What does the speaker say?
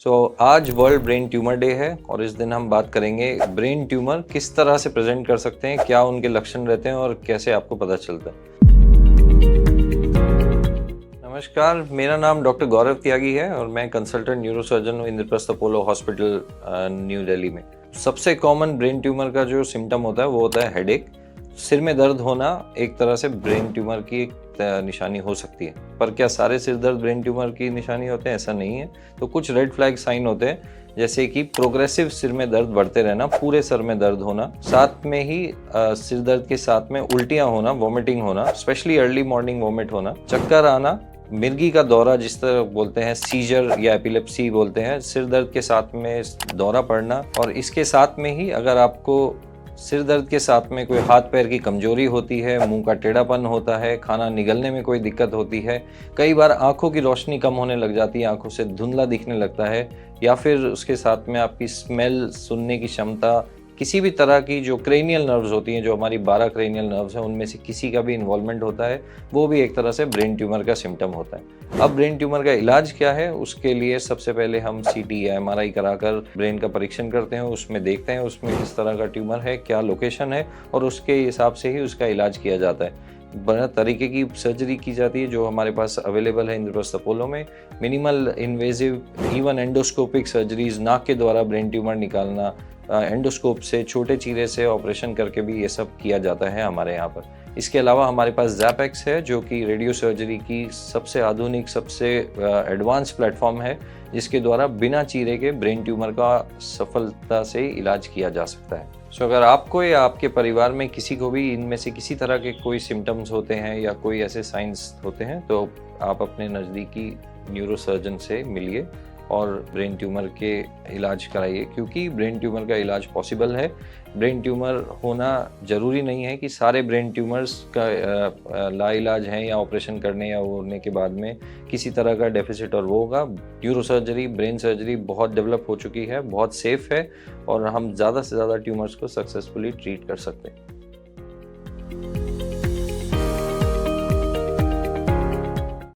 आज world brain tumour day है और इस दिन हम बात करेंगे ब्रेन ट्यूमर किस तरह से प्रेजेंट कर सकते हैं, क्या उनके लक्षण रहते हैं और कैसे आपको पता चलता है। नमस्कार, मेरा नाम डॉक्टर गौरव त्यागी है और मैं कंसल्टेंट न्यूरोसर्जन हूँ Indraprastha Apollo hospital new Delhi में। सबसे कॉमन ब्रेन ट्यूमर का जो सिम्टम होता है वो होता है हेडेक। सिर में दर्द होना एक तरह से ब्रेन ट्यूमर की एक निशानी हो सकती है, पर क्या सारे सिर दर्द ब्रेन ट्यूमर की निशानी होते हैं? ऐसा नहीं है। तो कुछ रेड फ्लैग साइन होते हैं, जैसे कि प्रोग्रेसिव सिर में दर्द बढ़ते रहना, पूरे सर में दर्द होना, साथ में ही सिर दर्द के साथ में उल्टियां होना, वॉमिटिंग होना, स्पेशली अर्ली मॉर्निंग वॉमिट होना, चक्कर आना, मिर्गी का दौरा जिस तरह बोलते हैं, सीजर या एपिलेप्सी बोलते हैं, सिर दर्द के साथ में दौरा पड़ना। और इसके साथ में ही अगर आपको सिर दर्द के साथ में कोई हाथ पैर की कमजोरी होती है, मुंह का टेढ़ापन होता है, खाना निगलने में कोई दिक्कत होती है, कई बार आंखों की रोशनी कम होने लग जाती है, आंखों से धुंधला दिखने लगता है, या फिर उसके साथ में आपकी स्मेल, सुनने की क्षमता, किसी भी तरह की जो क्रेनियल नर्व्स होती हैं, जो हमारी 12 क्रेनियल नर्व्स हैं, उनमें से किसी का भी इन्वॉल्वमेंट होता है, वो भी एक तरह से ब्रेन ट्यूमर का सिम्टम होता है। अब ब्रेन ट्यूमर का इलाज क्या है? उसके लिए सबसे पहले हम सीटी या एमआरआई कराकर ब्रेन का परीक्षण करते हैं, उसमें देखते हैं उसमें किस तरह का ट्यूमर है, क्या लोकेशन है, और उसके हिसाब से ही उसका इलाज किया जाता है। बड़ा तरीके की सर्जरी की जाती है जो हमारे पास अवेलेबल है इंद्रप्रस्थ अपोलो में। Minimal invasive, even endoscopic surgeries, नाक के द्वारा ब्रेन ट्यूमर निकालना, एंडोस्कोप से, छोटे चीरे से ऑपरेशन करके भी ये सब किया जाता है हमारे यहाँ पर। इसके अलावा हमारे पास ज़ैपेक्स है जो कि रेडियो सर्जरी की सबसे आधुनिक, सबसे एडवांस प्लेटफॉर्म है, जिसके द्वारा बिना चीरे के ब्रेन ट्यूमर का सफलता से इलाज किया जा सकता है। अगर आपको या आपके परिवार में किसी को भी इनमें से किसी तरह के कोई सिम्टम्स होते हैं या कोई ऐसे साइंस होते हैं, तो आप अपने नज़दीकी न्यूरोसर्जन से मिलिए और ब्रेन ट्यूमर के इलाज कराइए, क्योंकि ब्रेन ट्यूमर का इलाज पॉसिबल है। ब्रेन ट्यूमर होना ज़रूरी नहीं है कि सारे ब्रेन ट्यूमर्स का लाइलाज हैं या ऑपरेशन करने या होने के बाद में किसी तरह का डेफिसिट और वो होगा। न्यूरोसर्जरी, ब्रेन सर्जरी बहुत डेवलप हो चुकी है, बहुत सेफ़ है और हम ज़्यादा से ज़्यादा ट्यूमर्स को सक्सेसफुली ट्रीट कर सकते हैं।